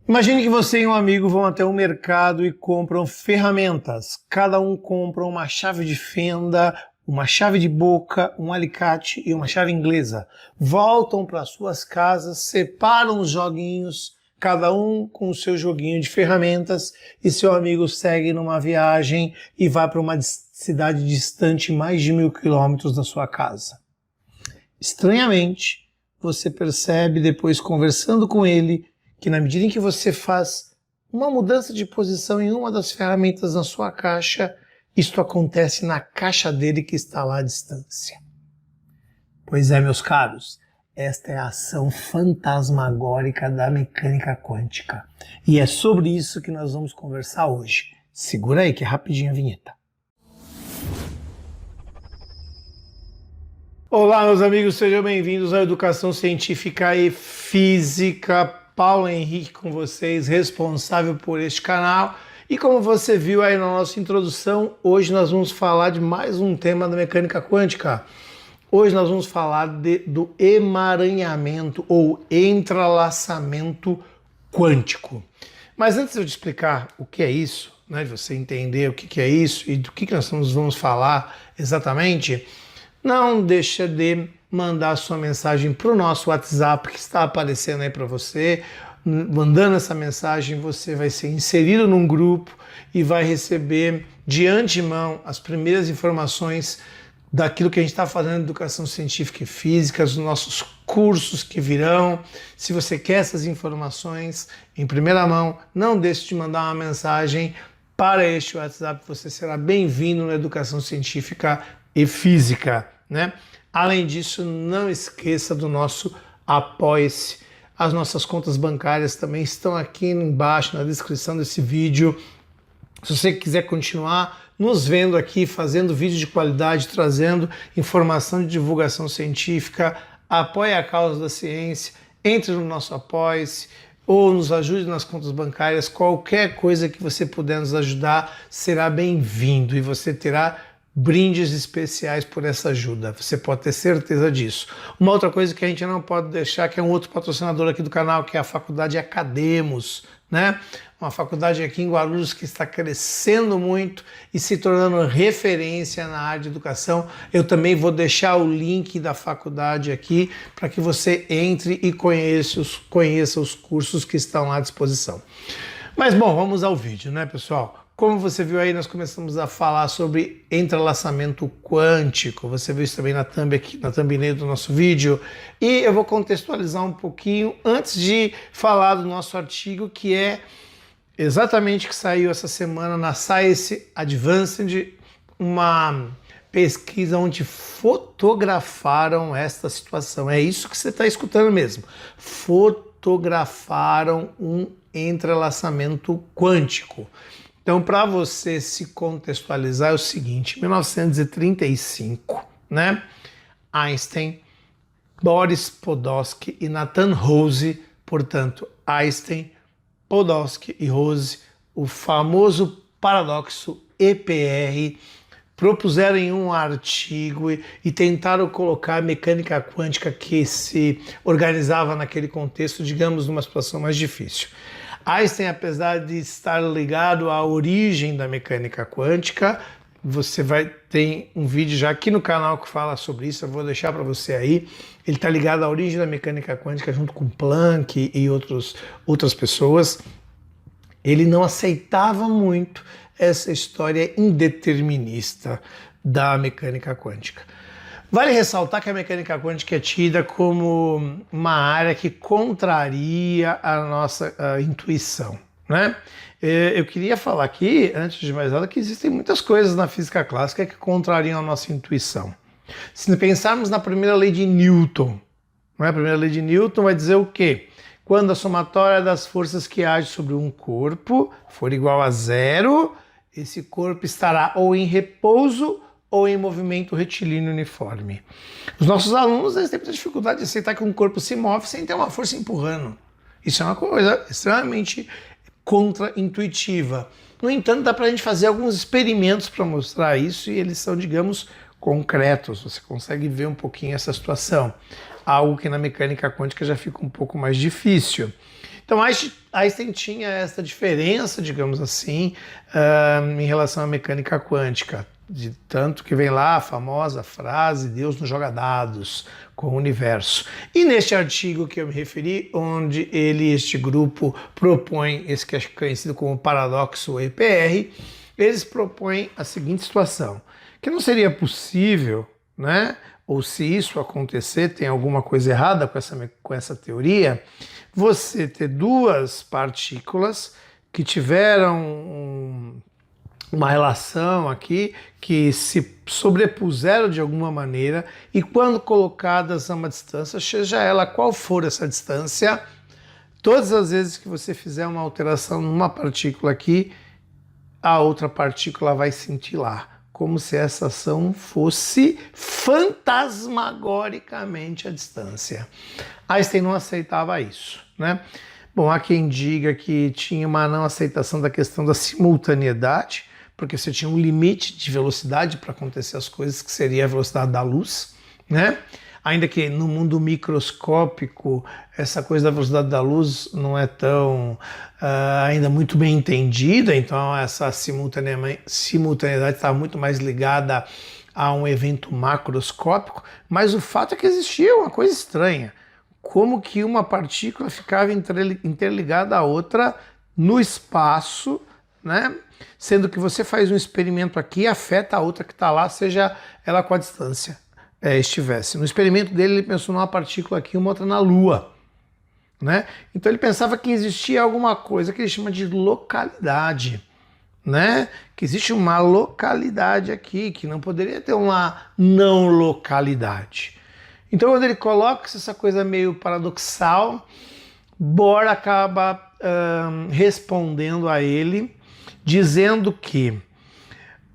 Imagine que você e um amigo vão até um mercado e compram ferramentas. Cada um compra uma chave de fenda, uma chave de boca, um alicate e uma chave inglesa. Voltam para suas casas, separam os joguinhos, cada um com o seu joguinho de ferramentas, e seu amigo segue numa viagem e vai para uma cidade distante mais de 1000 quilômetros da sua casa. Estranhamente, você percebe depois conversando com ele que na medida em que você faz uma mudança de posição em uma das ferramentas na sua caixa, isto acontece na caixa dele que está lá à distância. Pois é, meus caros, esta é a ação fantasmagórica da mecânica quântica. E é sobre isso que nós vamos conversar hoje. Segura aí que é rapidinho a vinheta. Olá, meus amigos, sejam bem-vindos à Educação Científica e Física. Paulo Henrique com vocês, responsável por este canal. E como você viu aí na nossa introdução, hoje nós vamos falar de mais um tema da mecânica quântica. Hoje nós vamos falar do emaranhamento ou entrelaçamento quântico. Mas antes de eu te explicar o que é isso, de você entender o que é isso e do que nós vamos falar exatamente, não deixa de mandar sua mensagem para o nosso WhatsApp que está aparecendo aí para você. Mandando essa mensagem, você vai ser inserido num grupo e vai receber de antemão as primeiras informações daquilo que a gente está fazendo em Educação Científica e Física, os nossos cursos que virão. Se você quer essas informações em primeira mão, não deixe de mandar uma mensagem para este WhatsApp, você será bem-vindo na Educação Científica e Física, né? Além disso, não esqueça do nosso Apoie-se. As nossas contas bancárias também estão aqui embaixo na descrição desse vídeo. Se você quiser continuar nos vendo aqui, fazendo vídeo de qualidade, trazendo informação de divulgação científica, apoie a causa da ciência, entre no nosso Apoie-se ou nos ajude nas contas bancárias. Qualquer coisa que você puder nos ajudar será bem-vindo e você terá brindes especiais por essa ajuda, você pode ter certeza disso. Uma outra coisa que a gente não pode deixar, que é um outro patrocinador aqui do canal, que é a Faculdade Academos, né? Uma faculdade aqui em Guarulhos que está crescendo muito e se tornando referência na área de educação. Eu também vou deixar o link da faculdade aqui para que você entre e conheça os cursos que estão à disposição. Mas bom, vamos ao vídeo, né, pessoal? Como você viu aí, nós começamos a falar sobre entrelaçamento quântico. Você viu isso também na thumb aqui, na thumbnail do nosso vídeo. E eu vou contextualizar um pouquinho antes de falar do nosso artigo, que é exatamente que saiu essa semana na Science Advanced, uma pesquisa onde fotografaram esta situação. É isso que você está escutando mesmo. Fotografaram um entrelaçamento quântico. Então, para você se contextualizar, é o seguinte: em 1935, né, Einstein, Boris Podolsky e Nathan Rose, portanto, Einstein, Podolsky e Rose, o famoso paradoxo EPR, propuseram em um artigo e tentaram colocar a mecânica quântica que se organizava naquele contexto, digamos, numa situação mais difícil. Einstein, apesar de estar ligado à origem da mecânica quântica, você ter um vídeo já aqui no canal que fala sobre isso, eu vou deixar para você aí. Ele está ligado à origem da mecânica quântica junto com Planck e outras pessoas. Ele não aceitava muito essa história indeterminista da mecânica quântica. Vale ressaltar que a mecânica quântica é tida como uma área que contraria a nossa intuição, né? Eu queria falar aqui, antes de mais nada, que existem muitas coisas na física clássica que contrariam a nossa intuição. Se pensarmos na primeira lei de Newton, né? A primeira lei de Newton vai dizer o quê? Quando a somatória das forças que agem sobre um corpo for igual a zero, esse corpo estará ou em repouso ou em movimento retilíneo uniforme. Os nossos alunos têm muita dificuldade de aceitar que um corpo se move sem ter uma força empurrando. Isso é uma coisa extremamente contra-intuitiva. No entanto, dá para a gente fazer alguns experimentos para mostrar isso e eles são, digamos, concretos. Você consegue ver um pouquinho essa situação. Algo que na mecânica quântica já fica um pouco mais difícil. Então Einstein tinha essa diferença, digamos assim, em relação à mecânica quântica. De tanto que vem lá a famosa frase, Deus nos joga dados com o universo. E neste artigo que eu me referi, onde este grupo propõe esse que é conhecido como paradoxo EPR, eles propõem a seguinte situação, que não seria possível, né? Ou se isso acontecer, tem alguma coisa errada com essa teoria, você ter duas partículas que tiveram uma relação aqui, que se sobrepuseram de alguma maneira, e quando colocadas a uma distância, seja ela qual for essa distância, todas as vezes que você fizer uma alteração numa partícula aqui, a outra partícula vai cintilar, como se essa ação fosse fantasmagoricamente a distância. Einstein não aceitava isso, né? Bom, há quem diga que tinha uma não aceitação da questão da simultaneidade, porque você tinha um limite de velocidade para acontecer as coisas, que seria a velocidade da luz, né? Ainda que no mundo microscópico essa coisa da velocidade da luz não é tão ainda muito bem entendida, então essa simultaneidade está muito mais ligada a um evento macroscópico, mas o fato é que existia uma coisa estranha, como que uma partícula ficava interligada à outra no espaço, né? Sendo que você faz um experimento aqui e afeta a outra que está lá, seja ela com a distância estivesse. No experimento dele, ele pensou numa partícula aqui e uma outra na Lua, né? Então ele pensava que existia alguma coisa que ele chama de localidade, né? Que existe uma localidade aqui, que não poderia ter uma não localidade. Então quando ele coloca essa coisa meio paradoxal, Bohr acaba respondendo a ele, dizendo que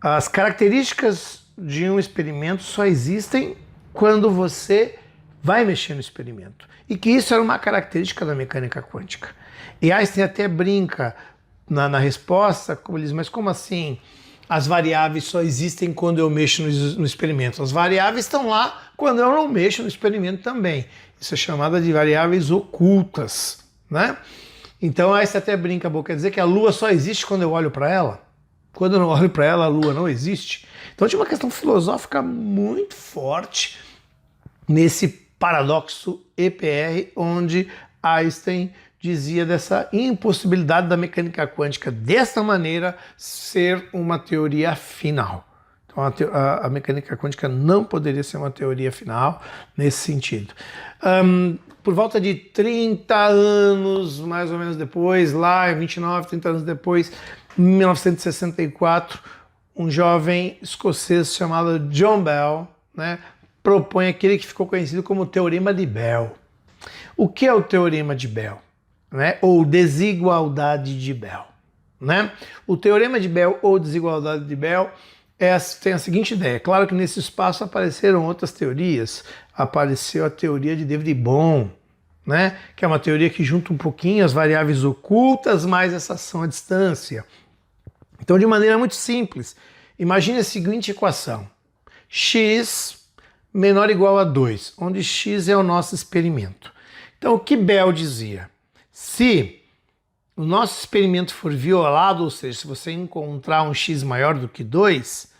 as características de um experimento só existem quando você vai mexer no experimento. E que isso era uma característica da mecânica quântica. E Einstein até brinca na resposta, como ele diz, mas como assim as variáveis só existem quando eu mexo no experimento? As variáveis estão lá quando eu não mexo no experimento também. Isso é chamada de variáveis ocultas, né? Então Einstein até brinca, quer dizer que a Lua só existe quando eu olho para ela? Quando eu não olho para ela, a Lua não existe? Então tinha uma questão filosófica muito forte nesse paradoxo EPR, onde Einstein dizia dessa impossibilidade da mecânica quântica desta maneira ser uma teoria final. Então a mecânica quântica não poderia ser uma teoria final nesse sentido. Por volta de 30 anos, mais ou menos depois, lá 29, 30 anos depois, em 1964, um jovem escocês chamado John Bell, né, propõe aquele que ficou conhecido como Teorema de Bell. O que é o Teorema de Bell? Né? Ou desigualdade de Bell. Né? O Teorema de Bell ou desigualdade de Bell tem a seguinte ideia. Claro que nesse espaço apareceram outras teorias. Apareceu a teoria de David Bohm, né? Que é uma teoria que junta um pouquinho as variáveis ocultas mais essa ação à distância. Então, de maneira muito simples, imagine a seguinte equação. X menor ou igual a 2, onde x é o nosso experimento. Então, o que Bell dizia? Se o nosso experimento for violado, ou seja, se você encontrar um x maior do que 2,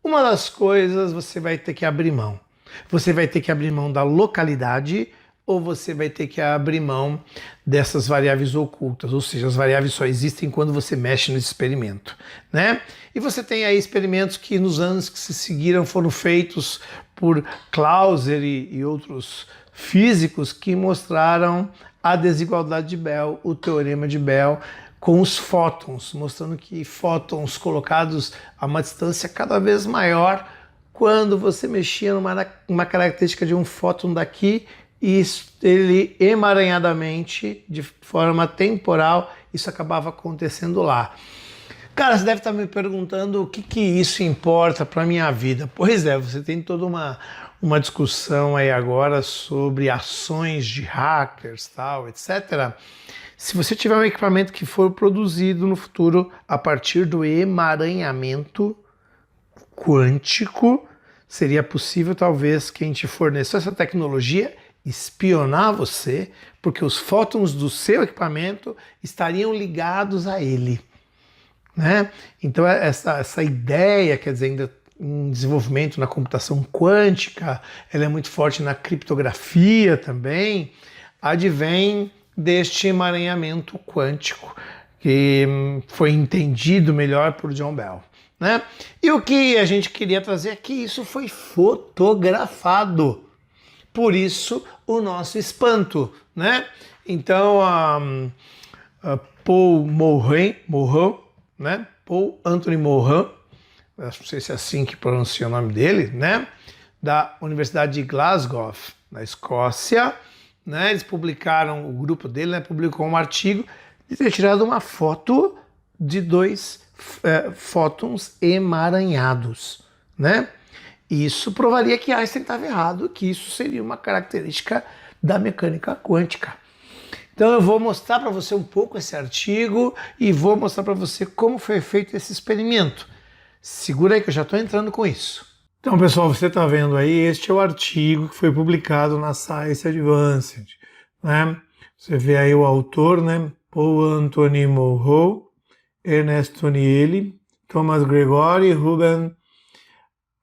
uma das coisas você vai ter que abrir mão. Você vai ter que abrir mão da localidade ou você vai ter que abrir mão dessas variáveis ocultas, ou seja, as variáveis só existem quando você mexe no experimento, né? E você tem aí experimentos que nos anos que se seguiram foram feitos por Clauser e outros físicos que mostraram a desigualdade de Bell, o teorema de Bell, com os fótons, mostrando que fótons colocados a uma distância cada vez maior, quando você mexia numa característica de um fóton daqui, e ele emaranhadamente, de forma temporal, isso acabava acontecendo lá. Cara, você deve estar me perguntando o que isso importa para a minha vida. Pois é, você tem toda uma discussão aí agora sobre ações de hackers, tal, etc. Se você tiver um equipamento que for produzido no futuro a partir do emaranhamento quântico, seria possível talvez quem te forneceu essa tecnologia espionar você, porque os fótons do seu equipamento estariam ligados a ele, né? Então essa ideia, quer dizer, ainda em desenvolvimento na computação quântica, ela é muito forte na criptografia também, advém deste emaranhamento quântico que foi entendido melhor por John Bell, né? E o que a gente queria trazer aqui, isso foi fotografado. Por isso o nosso espanto, né? Então, Paul Morand, né? Paul Anthony Morand, não sei se é assim que pronuncia o nome dele, né? Da Universidade de Glasgow, na Escócia, né? Eles publicaram, o grupo dele, né, publicou um artigo de ter tirado uma foto de dois fótons emaranhados, né? Isso provaria que Einstein estava errado, que isso seria uma característica da mecânica quântica. Então eu vou mostrar para você um pouco esse artigo e vou mostrar para você como foi feito esse experimento. Segura aí que eu já estou entrando com isso. Então, pessoal, você está vendo aí, este é o artigo que foi publicado na Science Advanced, né? Você vê aí o autor, né? Paul Anthony Morand, Ernest Tonieli, Thomas Gregory, Ruben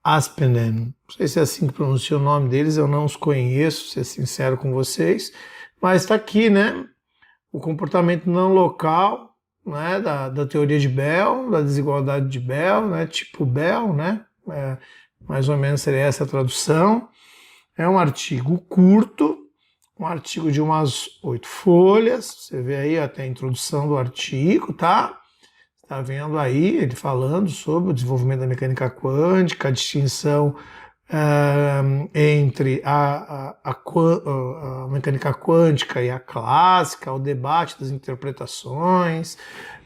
Aspenden. Não sei se é assim que pronuncia o nome deles, eu não os conheço, ser sincero com vocês, mas está aqui, né? O comportamento não local, né? Da teoria de Bell, da desigualdade de Bell, né? Tipo Bell, né? Mais ou menos seria essa a tradução. É um artigo curto, um artigo de umas 8 folhas. Você vê aí até a introdução do artigo, tá? Está vendo aí ele falando sobre o desenvolvimento da mecânica quântica, a distinção entre a mecânica quântica e a clássica, o debate das interpretações,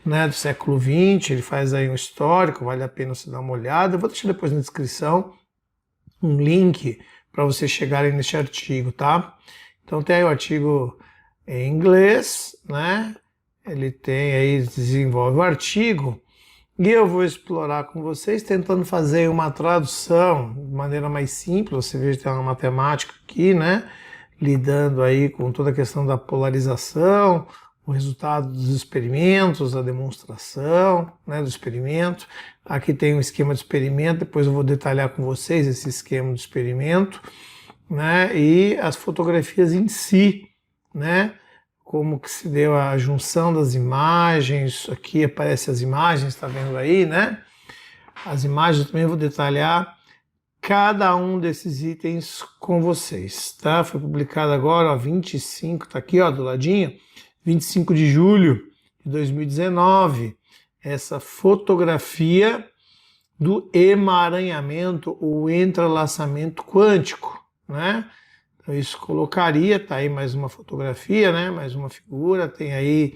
né, do século XX. Ele faz aí um histórico, vale a pena você dar uma olhada. Eu vou deixar depois na descrição um link para vocês chegarem nesse artigo, tá? Então tem aí o artigo em inglês, né? Ele tem aí, desenvolve o artigo, e eu vou explorar com vocês, tentando fazer uma tradução de maneira mais simples. Você vê que tem uma matemática aqui, né? Lidando aí com toda a questão da polarização, o resultado dos experimentos, a demonstração, né, do experimento. Aqui tem um esquema de experimento, depois eu vou detalhar com vocês esse esquema de experimento, né? E as fotografias em si, né? Como que se deu a junção das imagens. Aqui aparecem as imagens, tá vendo aí, né? As imagens eu também vou detalhar cada um desses itens com vocês, tá? Foi publicado agora, ó, 25, tá aqui, ó, do ladinho, 25 de julho de 2019, essa fotografia do emaranhamento ou entrelaçamento quântico, né? Então isso colocaria, tá aí mais uma fotografia, né? Mais uma figura, tem aí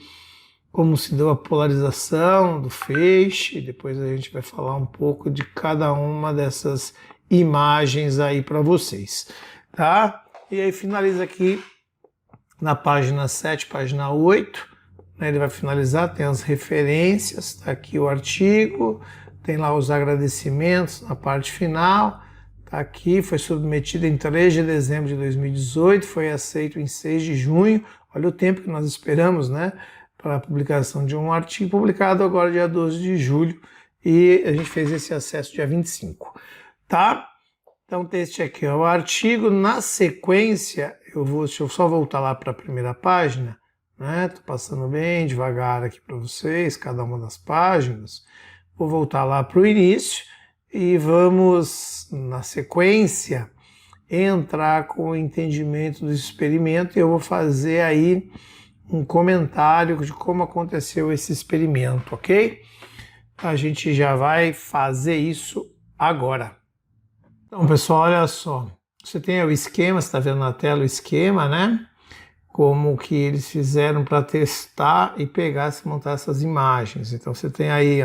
como se deu a polarização do feixe, depois a gente vai falar um pouco de cada uma dessas imagens aí para vocês, tá? E aí finaliza aqui na página 7, página 8, né? Ele vai finalizar, tem as referências, tá aqui o artigo, tem lá os agradecimentos na parte final. Tá aqui, foi submetido em 3 de dezembro de 2018, foi aceito em 6 de junho. Olha o tempo que nós esperamos, né, para a publicação de um artigo, publicado agora dia 12 de julho, e a gente fez esse acesso dia 25, tá? Então, este aqui é o artigo. Na sequência, deixa eu só voltar lá para a primeira página, né? Tô passando bem devagar aqui para vocês, cada uma das páginas. Vou voltar lá para o início. E vamos, na sequência, entrar com o entendimento do experimento, e eu vou fazer aí um comentário de como aconteceu esse experimento, ok? A gente já vai fazer isso agora. Então, pessoal, olha só. Você tem o esquema, você está vendo na tela o esquema, né? Como que eles fizeram para testar e pegar e montar essas imagens. Então você tem aí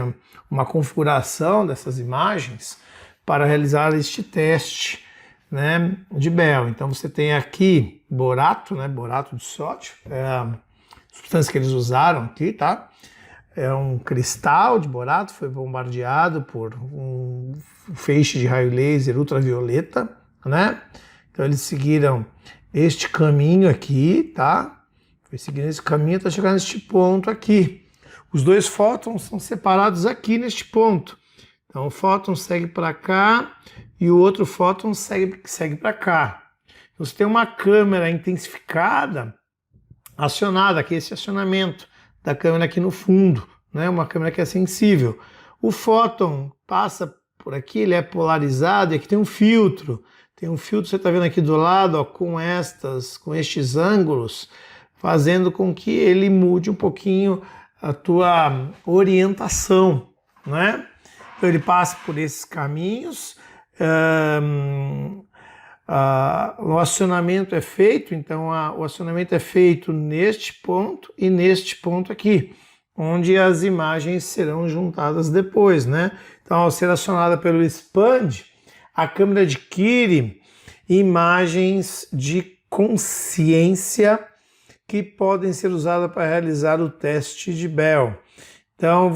uma configuração dessas imagens para realizar este teste, né, de Bell. Então você tem aqui borato, né, borato de sódio, é a substância que eles usaram aqui, tá? É um cristal de borato, foi bombardeado por um feixe de raio laser ultravioleta, né? Então eles seguiram este caminho aqui, tá? Foi seguindo esse caminho até chegar neste ponto aqui. Os dois fótons são separados aqui neste ponto. Então o fóton segue para cá e o outro fóton segue para cá. Então, você tem uma câmera intensificada acionada, aqui esse acionamento da câmera aqui no fundo, né? Uma câmera que é sensível. O fóton passa por aqui, ele é polarizado e aqui tem um filtro. Tem um filtro, você está vendo aqui do lado, ó, com estes ângulos, fazendo com que ele mude um pouquinho a tua orientação, né? Então ele passa por esses caminhos, o acionamento é feito, então o acionamento é feito neste ponto e neste ponto aqui, onde as imagens serão juntadas depois, né? Então, ao ser acionada pelo expand, a câmera adquire imagens de consciência que podem ser usadas para realizar o teste de Bell. Então,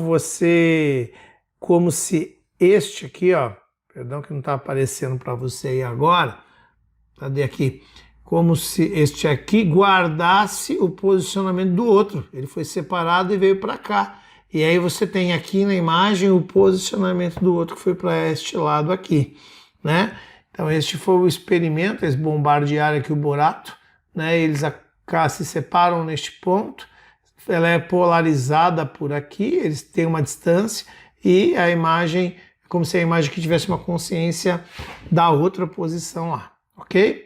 como se este aqui, ó, perdão que não está aparecendo para você aí agora, cadê aqui? Como se este aqui guardasse o posicionamento do outro. Ele foi separado e veio para cá. E aí você tem aqui na imagem o posicionamento do outro que foi para este lado aqui, né? Então este foi o experimento, eles bombardearam aqui o Borato, né? Eles se separam neste ponto, ela é polarizada por aqui, eles têm uma distância e a imagem, como se a imagem aqui tivesse uma consciência da outra posição lá, ok?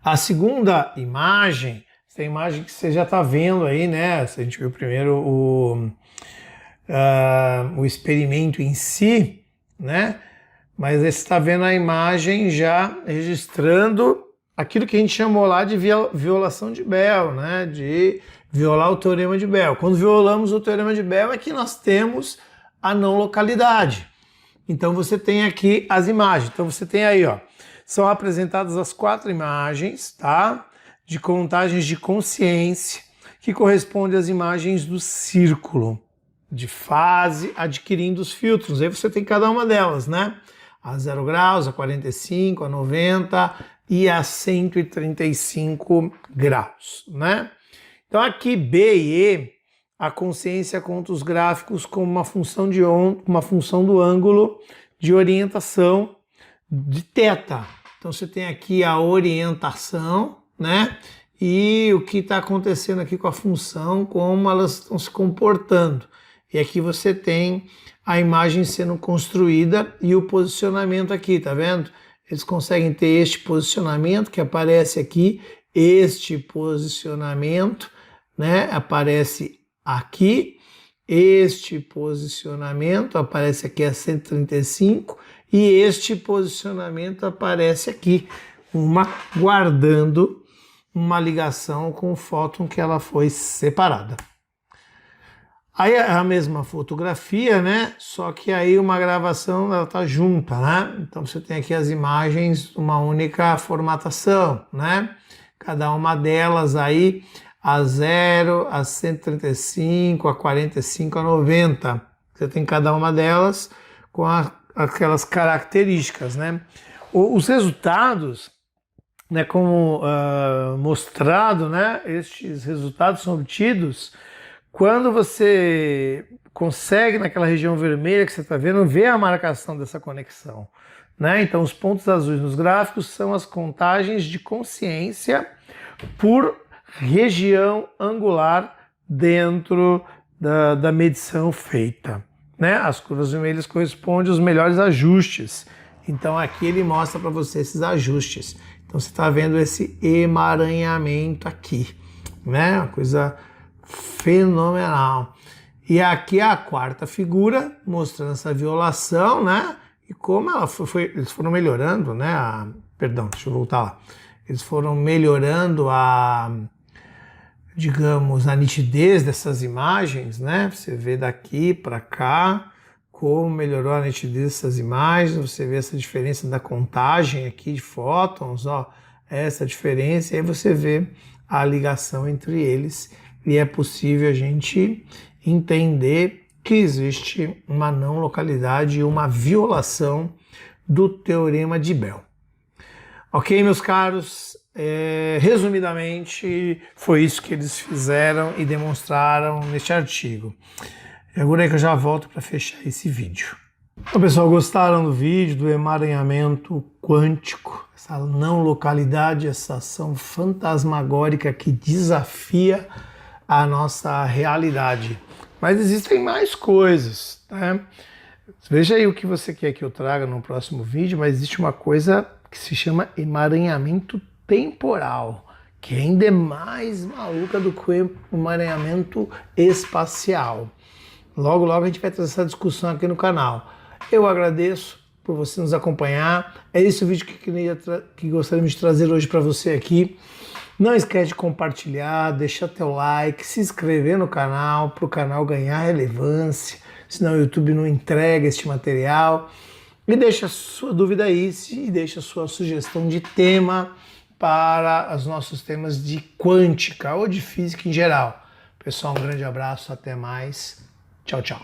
A segunda imagem, essa imagem que você já está vendo aí, né? A gente viu primeiro o experimento em si, né? Mas você está vendo a imagem já registrando aquilo que a gente chamou lá de violação de Bell, né? De violar o teorema de Bell. Quando violamos o teorema de Bell é que nós temos a não localidade. Então você tem aqui as imagens. Então você tem aí, ó, são apresentadas as 4 imagens, tá? De contagens de consciência, que correspondem às imagens do círculo de fase, adquirindo os filtros. Aí você tem cada uma delas, né? A 0 graus, a 45, a 90 e a 135 graus, né? Então aqui B e E, a consciência conta os gráficos como uma função uma função do ângulo de orientação de θ. Então você tem aqui a orientação, né? E o que está acontecendo aqui com a função, como elas estão se comportando. E aqui você tem a imagem sendo construída e o posicionamento aqui, tá vendo? Eles conseguem ter este posicionamento que aparece aqui, este posicionamento, né? Aparece aqui, este posicionamento aparece aqui a 135 e este posicionamento aparece aqui, guardando uma ligação com o fóton que ela foi separada. Aí é a mesma fotografia, né? Só que aí uma gravação ela tá junta, né? Então você tem aqui as imagens, uma única formatação, né? Cada uma delas aí a 0, a 135, a 45, a 90. Você tem cada uma delas com aquelas características, né? Os resultados, né, como mostrado, né? Estes resultados são obtidos quando você consegue, naquela região vermelha que você está vendo, ver a marcação dessa conexão, né? Então, os pontos azuis nos gráficos são as contagens de consciência por região angular dentro da medição feita, né? As curvas vermelhas correspondem aos melhores ajustes. Então, aqui ele mostra para você esses ajustes. Então, você está vendo esse emaranhamento aqui, né? Uma coisa fenomenal. E aqui a 4ª figura, mostrando essa violação, né? E como eles foram melhorando, né? Perdão, deixa eu voltar lá. Eles foram melhorando digamos, a nitidez dessas imagens, né? Você vê daqui para cá como melhorou a nitidez dessas imagens. Você vê essa diferença da contagem aqui de fótons, ó, essa diferença. E aí você vê a ligação entre eles. E é possível a gente entender que existe uma não localidade e uma violação do teorema de Bell. Ok, meus caros? Resumidamente, foi isso que eles fizeram e demonstraram neste artigo. Agora é que eu já volto para fechar esse vídeo. Bom, pessoal, gostaram do vídeo do emaranhamento quântico, essa não localidade, essa ação fantasmagórica que desafia a nossa realidade. Mas existem mais coisas, né? Veja aí o que você quer que eu traga no próximo vídeo, mas existe uma coisa que se chama emaranhamento temporal, que ainda é mais maluca do que o emaranhamento espacial. Logo, logo a gente vai trazer essa discussão aqui no canal. Eu agradeço por você nos acompanhar. É esse o vídeo que gostaríamos de trazer hoje para você aqui. Não esquece de compartilhar, deixar teu like, se inscrever no canal, para o canal ganhar relevância, senão o YouTube não entrega este material. E deixa a sua dúvida aí e deixa a sua sugestão de tema para os nossos temas de quântica ou de física em geral. Pessoal, um grande abraço, até mais. Tchau, tchau.